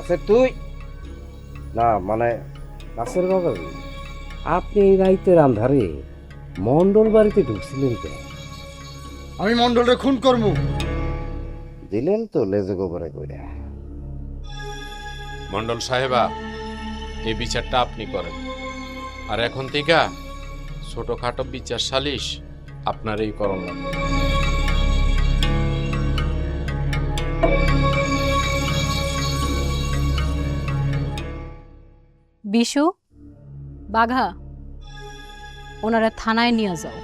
নাসের তুই না মানে নাসের বাবা, আপনি এই রাইতের আন্ধারে মন্ডল বাড়িতে ঢুকছিলেন কেন? আমি মন্ডলরে খুন করবো। দিলেন তো লেজে গোবরে কইরা। মন্ডল সাহেবা, এই বিচারটা আপনি করেন। আর এখন থেকে ছোটখাটো বিচার সালিশ আপনার এই করণ লাগবে। বিশু, বাঘা, ওনারা থানায় নিয়ে যাও।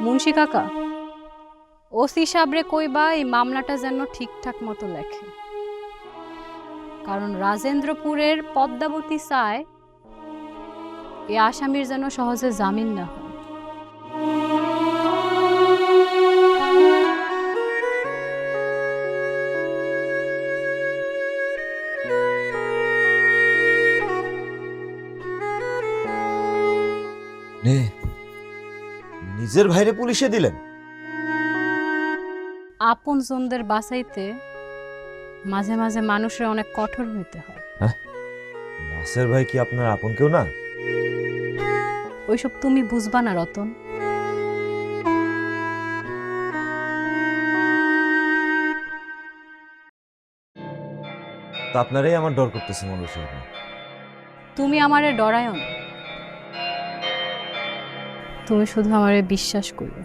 মুন্সি কাকা, ওসি সাবরে কইবা এই মামলাটা যেন ঠিকঠাক মতো লেখে, কারণ রাজেন্দ্রপুরের পদ্মাবতী চায় এই আসামির যেন সহজে জামিন না হয়। নে, নিজের ভাইরে পুলিশে দিলেন? আপন জনদের বাঁচাইতে মাঝে মাঝে মানুষের অনেক কঠোর হইতে হয়। নাসের ভাই কি আপনার আপন কেউ না? ওইসব তুমি বুঝবা না রতন। তা আপনারাই আমার ডর করতেছে মনে হচ্ছে। তুমি আমারে ডরায়ও না, তুমি শুধু আমারে বিশ্বাস করো।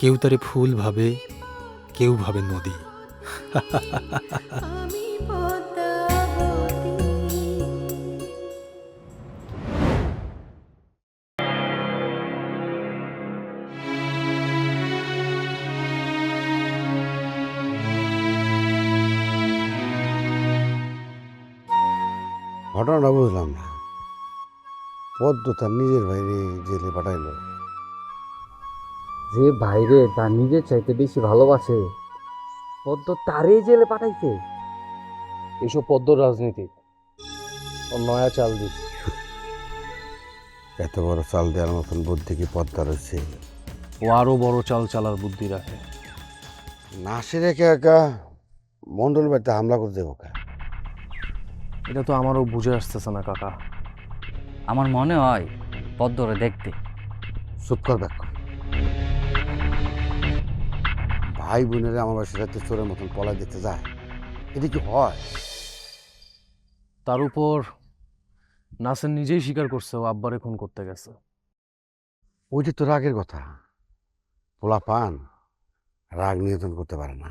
কেউ তারে ফুল ভাবে, কেউ ভাবে নদী। ঘটনাটা বুঝলাম না। পদ্ম তার নিজের বাইরে জেলে পাঠাইলো। যে বাইরে তার নিজের চাইতে বেশি ভালোবাসে, পদ্ম তারই জেলে পাঠাইছে। এইসব পদ্ম রাজনীতি ও নয়া চাল দিচ্ছে। এত বড় চাল দেওয়ার মতন বুদ্ধি কি পদ্মা রয়েছে? ও আরো বড় চাল চালার বুদ্ধি রাখে। নাসির একা একা মন্ডল বাড়িতে হামলা করতে দেবো কা? এটা তো আমারও বুঝে আসতেছে না কাকা। আমার মনে হয় পদ্মরে দেখতে। চুপ কর ব্যাক কর। ভাই বোনেরা আমার বাসার সাথে চোরের মতন পলায় দিতে যায়, এটা কি হয়? তার উপর নাসের নিজেই স্বীকার করছে ও আব্বারে খুন করতে গেছে। ওইটা তো রাগের কথা। পোলা পান রাগ নিয়ন্ত্রণ করতে পারে না।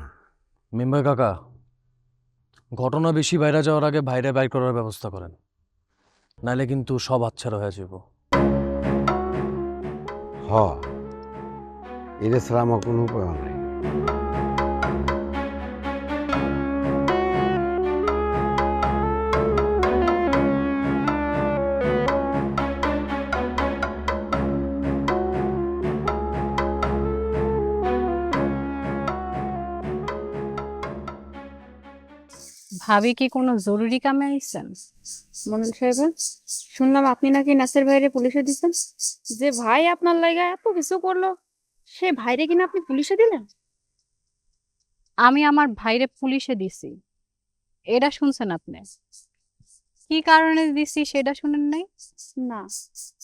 মেম্বার কাকা, ঘটনা বেশি বাইরে যাওয়ার আগে বাইরে বাইর করার ব্যবস্থা করেন, নাইলে কিন্তু সব হাতছাড়া হয়ে যাব। হ, এটা ছাড়া আমার কোনো উপায় নাই। ভাবি কি কোনো জরুরি কামে আইছেন? মন্ডল সাহেব, শুনলাম আপনি নাকি নাসের ভাইরে পুলিশে দিচ্ছেন। যে ভাই আপনার লাগা এত কিছু করলো, সে ভাইরে কিনা আপনি পুলিশে দিলেন? আমি আমার ভাইরে পুলিশে দিছি, এটা শুনছেন আপনি? কি কারণে দিছি সেটা শুনেন নাই? না,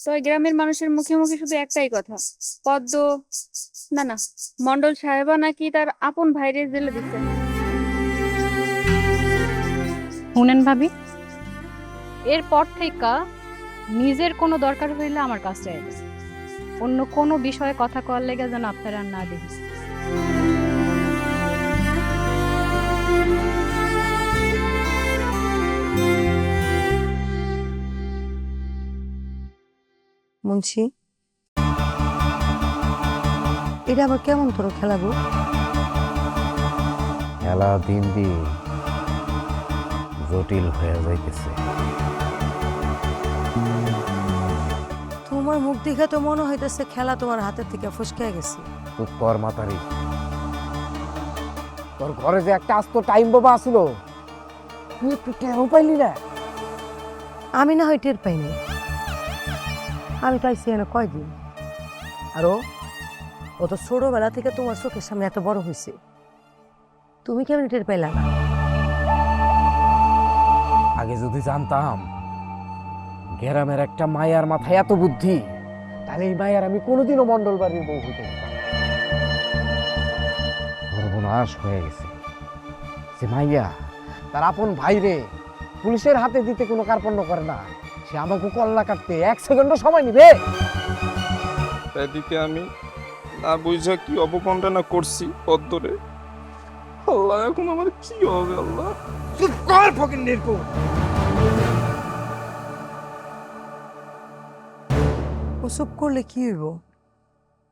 তো ওই গ্রামের মানুষের মুখে মুখে শুধু একটাই কথা, পদ্ম না মন্ডল সাহেবা নাকি তার আপন ভাইরে জেলে দিচ্ছে। শুনেন ভাবি, এরপর থেকে নিজের কোনো দরকার হইলে আমার কাছে আইবেন। অন্য কোনো বিষয়ে কথা কওয়ার লেগে যেন আপনারা না দেখি। মুন্সি, এটা আবার কেমন তোর খেলা গো? খেলা দিন দিন জটিল হয়ে যাইতেছে। তোমার মুখ দেখে তো মনে হইতেছে খেলা তোমার হাতের থেকে ফসকে গেছে। তুই কর মাতারি, তোর ঘরে যে একটা আস্ত টাইম বাবা আসলো, তুই একটু টেরও পাইলি না? আমি না হয় টের পাইনি, আমি পাইছি এনে কয়দিন। আরো ও তো ছোটবেলা থেকে তোমার চোখের সামনে এত বড় হয়েছে, তুমি কেমন টের পাইলা না? আগে যদি জানতাম গ্রামের একটা মায়ার মাথায় এত বুদ্ধি, তাহলে এই মায়ার আমি কোনোদিনও মন্ডল বাড়ির বউ হইতে পারতাম না। সর্বনাশ হয়ে গেছে। সে মাইয়া তার আপন ভাইরে পুলিশের হাতে দিতে কোনো কার্পণ্য করে না, সে আমাকে কল্লা কাটতে 1 সেকেন্ডও সময় নিবে। এদিকে আমি না বুঝা কি অবমাননা করছি পদ্মরে। আল্লাহ, এখন আমার কি হবে আল্লাহ? চুপ কর ফকিন্নির পুত। ও চুপ করলে কি হইব?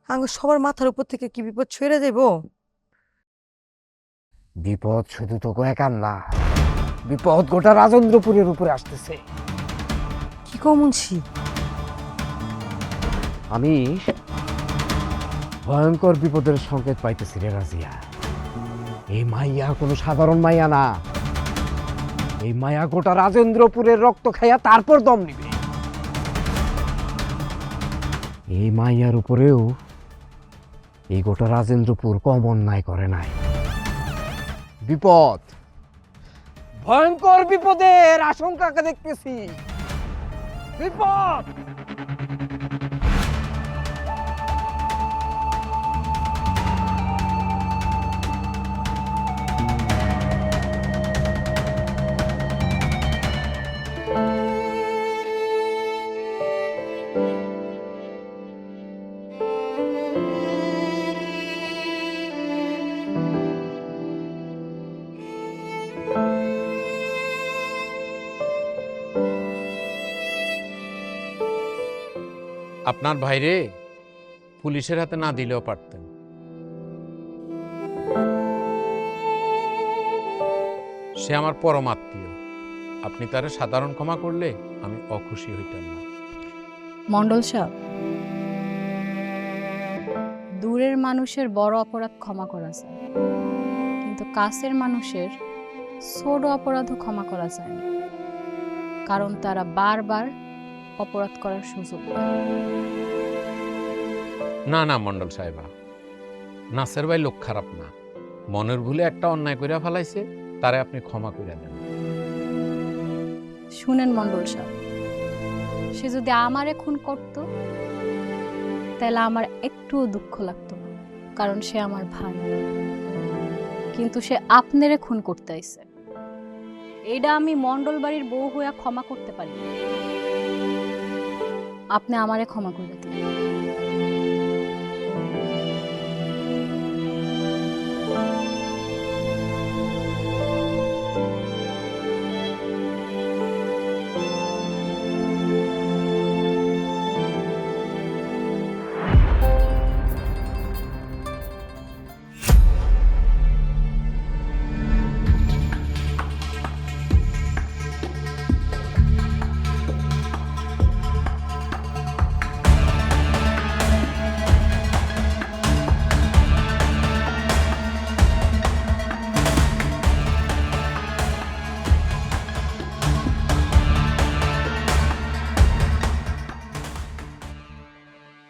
আঙ্গ সবার মাথার উপর থেকে কি বিপদ ছড়ে যাইব? বিপদ শুধু তো একার না, বিপদ গোটা রাজেন্দ্রপুরের উপরে আসতেছে। কি কও মুন্সি? আমি ভয়ঙ্কর বিপদের সংকেত পাইতেছি রে রাজিয়া। এই মাইয়া কোনো সাধারণ মাইয়া না, এই মায়া গোটা রাজেন্দ্রপুরের রক্ত খাইয়া তারপর দম নিবে। এই মাইয়ার উপরেও এই গোটা রাজেন্দ্রপুর কম অন্যায় করে নাই। বিপদ, ভয়ঙ্কর বিপদের আশঙ্কাকে দেখতেছি। বিপদ। আপনার ভাইরে পুলিশের হাতে না দিলেও পারতেন। সে আমার পরম আত্মীয়, আপনি তারে সাধারণ ক্ষমা করলে আমি অখুশি হইতাম না। মন্ডল সাহেব, দূরের মানুষের বড় অপরাধ ক্ষমা করা যায়, কিন্তু কাছের মানুষের ছোট অপরাধও ক্ষমা করা যায় না, কারণ তারা বারবার অপরাধ করার সুযোগ পায়। না না মন্ডল সাহেবা, নাসের ভাই লোক খারাপ না, মনের ভুলে একটা অন্যায় কইরা ফেলাইছে, তারে আপনি ক্ষমা কইরা দেন। শুনেন মন্ডল সাহেব, সে যদি আমারে খুন করত তাহলে আমার একটুও দুঃখ লাগতো না, কারণ সে আমার ভাই। কিন্তু সে আপনারে খুন করতে আইছে, এইটা আমি মন্ডল বাড়ির বউ হইয়া ক্ষমা করতে পারি না। আপনি আমারে ক্ষমা করে দিন।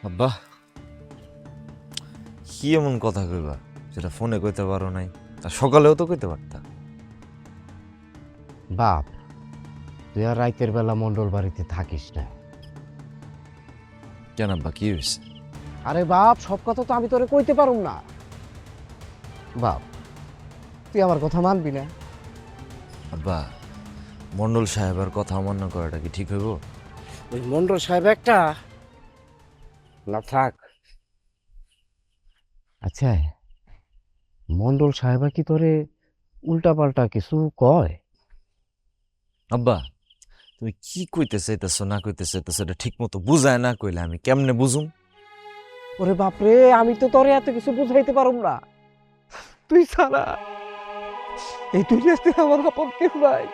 আব্বা, কি এমন কথা কইবা যেটা ফোনে কইতে পারো নাই? আর সকালেও তো কইতে পারতা। বাপ, তুই আর রাতের বেলা মন্ডল বাড়িতে থাকিস না। কেন আব্বা কি হয়েছে? আরে বাপ, সব কথা তো আমি তোরে কইতে পারুম না। বাপ, তুই আমার কথা মানবি না? আব্বা, মন্ডল সাহেবের কথা অমান্য করাটা কি ঠিক হইব? ওই মন্ডল সাহেব একটা না থাক। আচ্ছা, মন্ডল সাহেব কি তোরে উল্টা পাল্টা কিছু কয়? আব্বা, তুমি কি কইতে চাইতেছো না কইতে চাইতেছো এটা ঠিক মতো বুঝায় না কইলে আমি কেমনে বুঝুম? ওরে বাপরে, আমি তো তোরে এত কিছু বুঝাইতে পারুম না। তুই ছাড়া এই দুনিয়াতে আমার আপন কেউ নাই।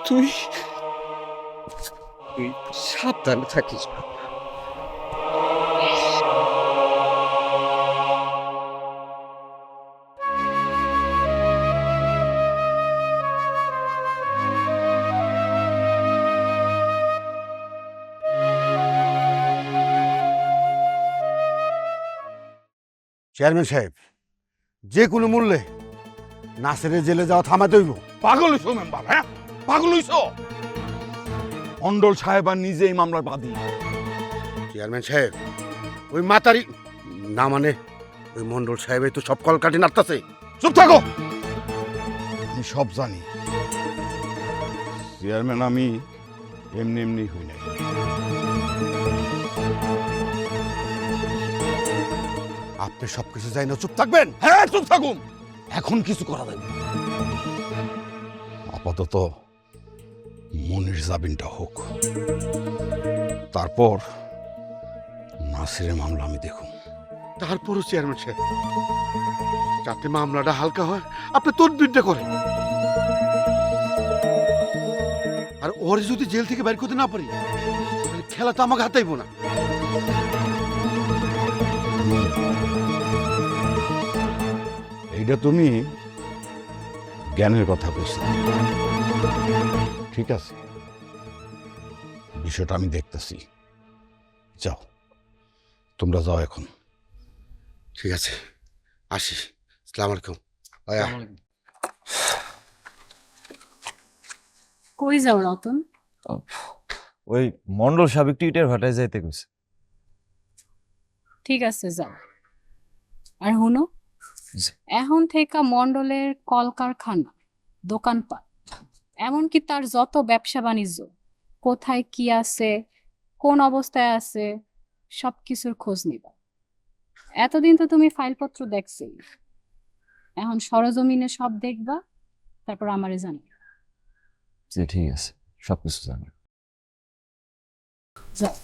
তুই সাবধানে থাকিস। চেয়ারম্যান সাহেব, যে কোনো মূল্যে নাসিরের জেলে যাওয়া থামাতে হইব। পাগল হইছো মেম্বার, হ্যাঁ পাগল হইছো? মন্ডল সাহেব আর নিজেই মামলার বাদী। চেয়ারম্যান সাহেব, ওই মাতারি না মানে ওই মন্ডল সাহেব তো সব কলকাঠি নাড়তাছে। চুপ থাকো। আমি সব জানি। চেয়ারম্যান আমি এমনি এমনি হই নাই। আপনি সবকিছু জানি না, চুপ থাকবেন? হ্যাঁ চুপ থাকুন। এখন কিছু করা যাবে না। আপাতত মনির জামিনটা হোক, তারপর নাসিরের মামলা আমি দেখুন। তারপরও চেয়ারম্যান সাহেব, যাতে মামলাটা হালকা হয় আপনি তদবিরটা করেন। আর ওর যদি জেল থেকে বের করতে না পারি, তাহলে খেলা তো আমাকে হাতাইব না। এইটা তুমি জ্ঞানের কথা কইছো, ঠিক আছে, বিষয়টা আমি দেখতেছি। যাও, তোমরা যাও এখন। ঠিক আছে, আসি। আসসালামু আলাইকুম। আয়া। কই যাও রতন? ওই মন্ডল সাহেব একটু ইটের ভাটায় যাইতে কইছে। ঠিক আছে, যাও। আর হুনো, এখন থেকে মন্ডলের কলকারখানা, দোকানপাট, এমনকি তার যত ব্যবসা বাণিজ্য, কোথায় কি আছে, কোন অবস্থায় আছে, সবকিছুর খোঁজ নিবা। এতদিন তো তুমি ফাইলপত্র দেখছি, এখন সরজমিনে সব দেখবা, তারপর আমারে জানিও। জি ঠিক আছে, সবকিছু জানি। যাও।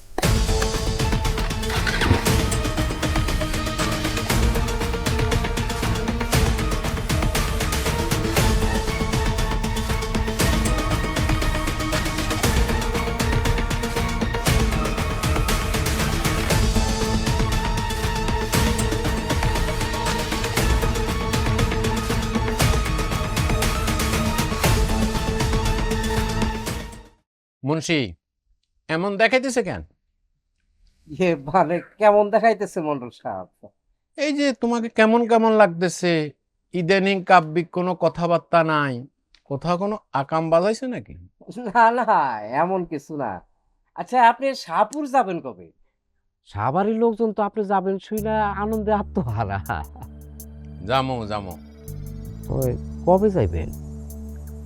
মুন্সি এমন দেখাইতেছে কেন? মানে কেমন দেখাইতেছে মন্ডল সাহেব? এই যে তোমাকে কেমন কেমন লাগতেছে, ইদানিং কাব্যিক কোনো কথাবার্তা নাই, কোথাও কোনো আকাম বাজাইছে নাকি? না না, এমন কিছু না। আচ্ছা, আপনি শাহপুর যাবেন কবে? সাভারের লোকজন তো আপনি যাবেন শুইলা আনন্দে আত্মহারা। জামো জামো। কবে যাইবেন?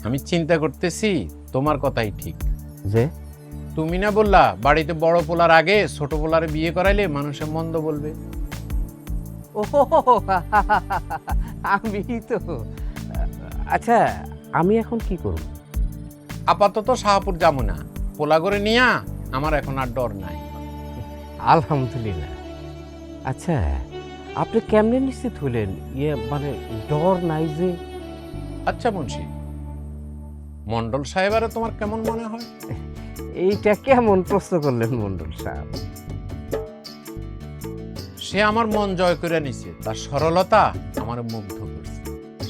আমি চিন্তা করতেছি তোমার কথাই ঠিক। যে তুমি না বললা বাড়িতে বড় পোলার আগে ছোট পোলারে বিয়ে করাইলে মানুষে মন্দ বলবে? ও আমি তো। আচ্ছা, আমি এখন কি করব? আপাতত শাহপুর যাবো না, পোলা করে নিয়া আমার এখন আর ডর নাই। আলহামদুলিল্লাহ। আচ্ছা, আপনি কেমনে নিশ্চিত হলেন মানে ডর নাই যে? আচ্ছা মুন্সি, মন্ডল সাহেবারে তোমার কেমন মনে হয়? এইটা কেমন প্রশ্ন করলেন মন্ডল সাহেব? সে আমার মন জয় করে নিছে, তার সরলতা আমার মুগ্ধ করছে।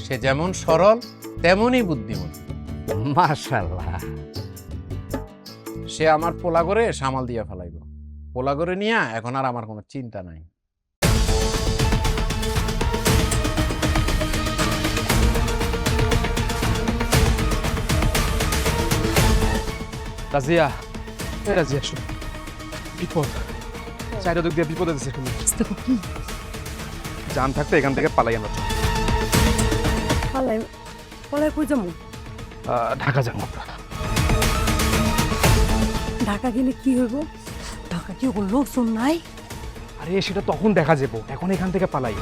সে যেমন সরল তেমনই বুদ্ধিমতী। মাশাআল্লাহ। সে আমার পোলা করে সামাল দিয়া ফেলাইব। পোলা করে নিয়া এখন আর আমার কোনো চিন্তা নাই। রাজিয়া রাজিয়া শোন, বিপদ চাইটা দিক দিয়ে বিপদ আছে। জান থাকতে এখান থেকে পালাই আমরা। পালাই পালাই কই যাবো? ঢাকা যাবো আমরা। ঢাকা গেলে কি হইব? ঢাকা কি কোনো লোকজন নাই? আরে সেটা তখন দেখা যাবো, এখন এখান থেকে পালাই।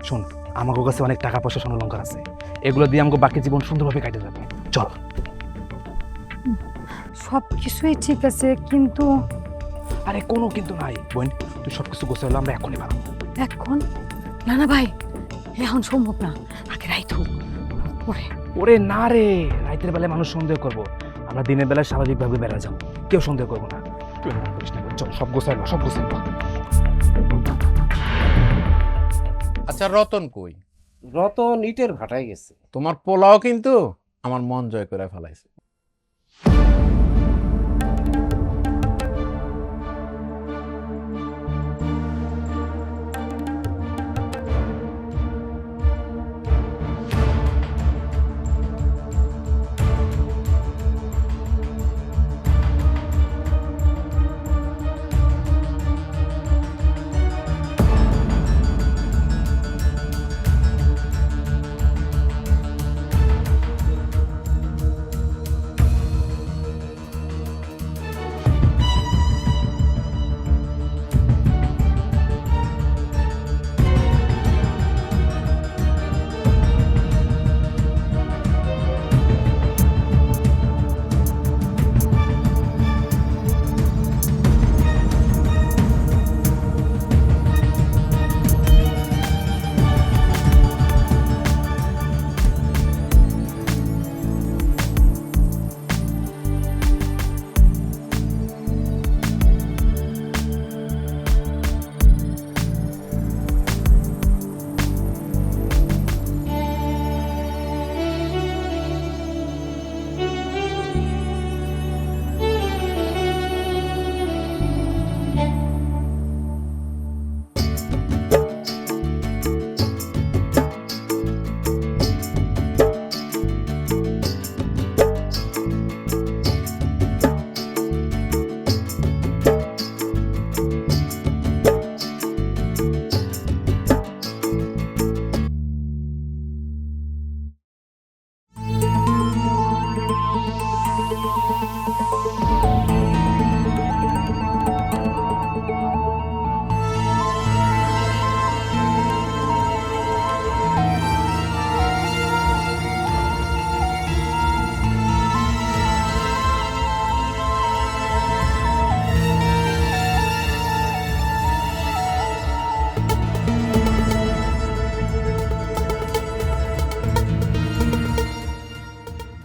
শোন, আমার কাছে অনেক টাকা পয়সা সোনা অলংকার আছে, এগুলো দিয়ে আমাকে বাকি জীবন সুন্দরভাবে কাটে যাবে। চল। সব কিছুই ঠিক আছে, কিন্তু আরে কোনো কিন্তু নাই বোন, তুই সব কিছু গোছাইলে আমরা এখনই পারবো। এখন না না ভাই, এখন সম্ভব না, আগে রাইত হোক পরে। ওরে না রে, রাতের বেলায় মানুষ সন্দেহ করবো, আমরা দিনের বেলায় স্বাভাবিকভাবে বেড়া যাবো, কেউ সন্দেহ করবো না। তুই এমন করিস না, চল সব গোছাইলো, সব গোছাইলো। আচ্ছা রতন কই? রতন ইটের ভাটায় গেছে। তোমার পোলাও কিন্তু আমার মন জয় করে ফেলাইছে।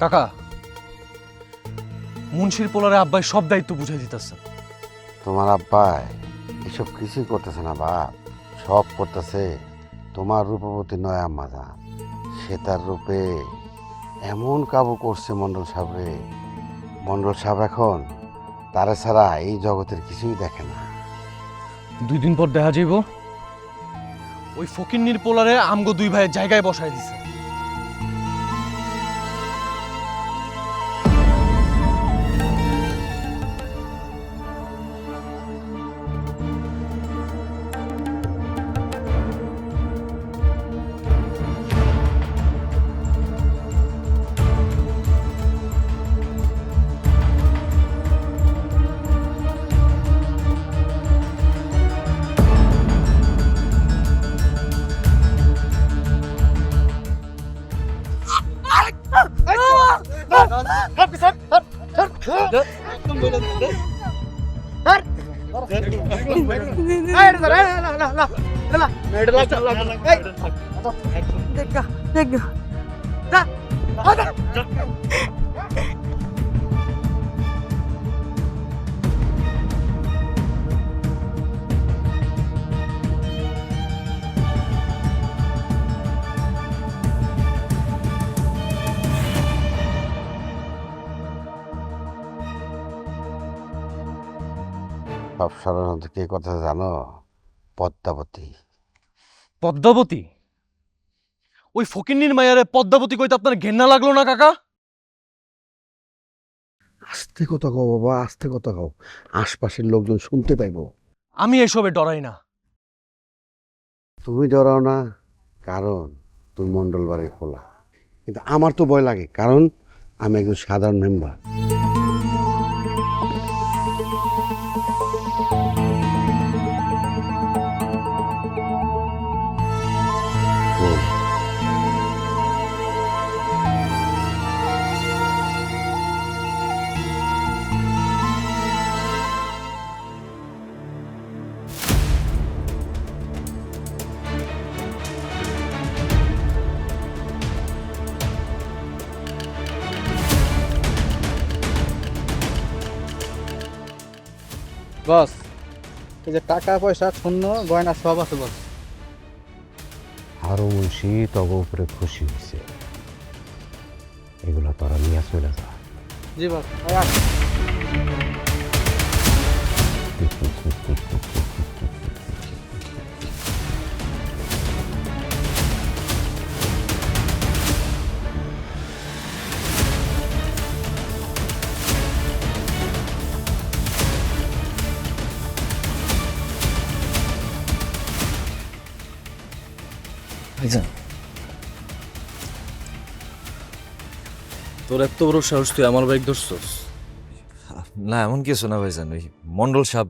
কাকা, মুন্সির পোলারে আব্বাই সব দায়িত্ব বুঝাই দিতেছে। তোমার আব্বাই এসব কিছুই করতেছে না বাপ, সব করতেছে তোমার রূপবতী নয় আম্মা জান। সে তার রূপে এমন কাবু করছে মন্ডল সাহেবরে, মন্ডল সাহেব এখন তারা ছাড়া এই জগতের কিছুই দেখে না। 2 দিন পর দেখা যাইব ওই ফকিন্নির পোলারে আমগো 2 ভাইয়ের জায়গায় বসাই দিছে। সব সাধারণত কে কথা জানো? পদ্মাবতী। পদ্মাবতী? ওই ফকিন্নির মায়ারে পদ্মাবতী কইতে আপনার ঘেন্না লাগলো না কাকা? আস্তে কথা কও বাবা, আস্তে কথা কও, আশপাশের লোকজন শুনতে পাইবো। আমি এসবে ডরাই না। তুমি ডরাও না কারণ তুমি মন্ডল বাড়ির খোলা, কিন্তু আমার তো ভয় লাগে কারণ আমি একজন সাধারণ মেম্বার। বস, এই যে টাকা পয়সা শূন্য গয়না সব আছে বস। আরো মুন্সি তব উপরে খুশি হয়েছে, এগুলা তোরা নিয়ে চলে যা। জি বস। ভাইজান, তোর এত বড় সাহস, তুই আমার বাইক ধরছস? না এমন কিছু না ভাইজান, ওই মন্ডল সাহেব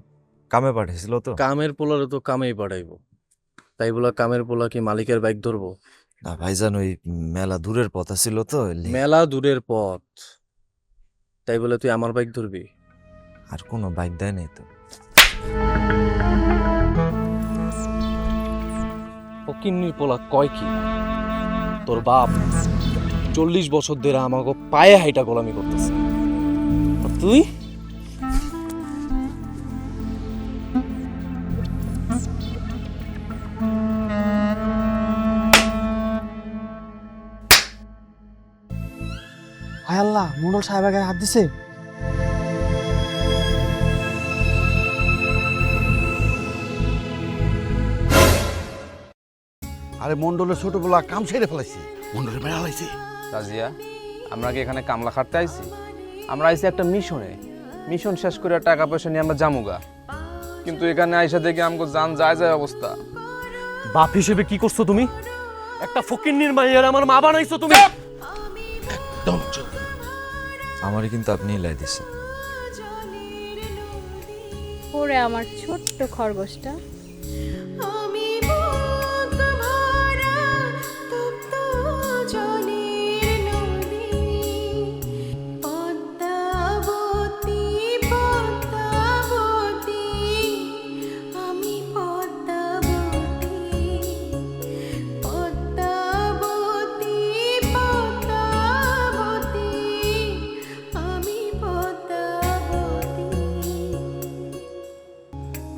কামে পাঠিয়েছিল তো। কামের পোলারে তো কামেই পাঠাইবো, তাই বলা কামের পোলা কি মালিকের বাইক ধরবো? না ভাইজান, ওই মেলা দূরের পথ ছিল তো, মেলা দূরের পথ, তাই বলে তুই আমার বাইক ধরবি? আর কোনো বাইক দেয় নাই তো। ফকিন্নির পোলা কয় কি? তোর বাপ 40 বছর ধরে আমাকে পায়ে হাইটা গোলামি করতেছে, আর তুই? হায় আল্লাহ, মন্ডল সাহেবের গায়ে হাত দিছে। আরে মন্ডলের ছোটবেলা কাম ছেড়ে ফেলাইছি, মন্ডলের মেলা হয়েছে। রাজিয়া, আমরা কি এখানে কামলা খাটতে আইছি? আমরা আইছি একটা মিশনে, মিশন শেষ করে টাকা পয়সা নিয়ে আমরা জামুগা, কিন্তু এখানে আইসা দেখি আমাকে জান যায় যায় অবস্থা। বাপ হিসেবে কি করছো তুমি? একটা ফকিন্নির মাইয়ার আমার মা বানাইছো তুমি। একদম চুপ। আমারই কিন্তু আপনি লাই দিছেন। ওরে আমার ছোট্ট খরগোশটা,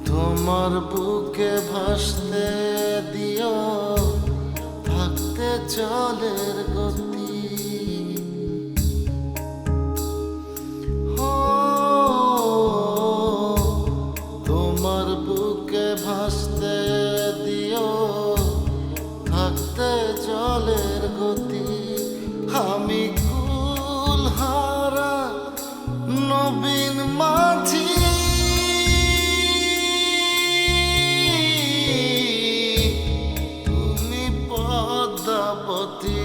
তোমার বুকে ভাসতে দিও থাকতে জলের গতি, তোমার বুকে ভাসতে দিও থাকতে জলের গতি, আমি কুলহারা নবীন মাঝি, পদ্মাবতী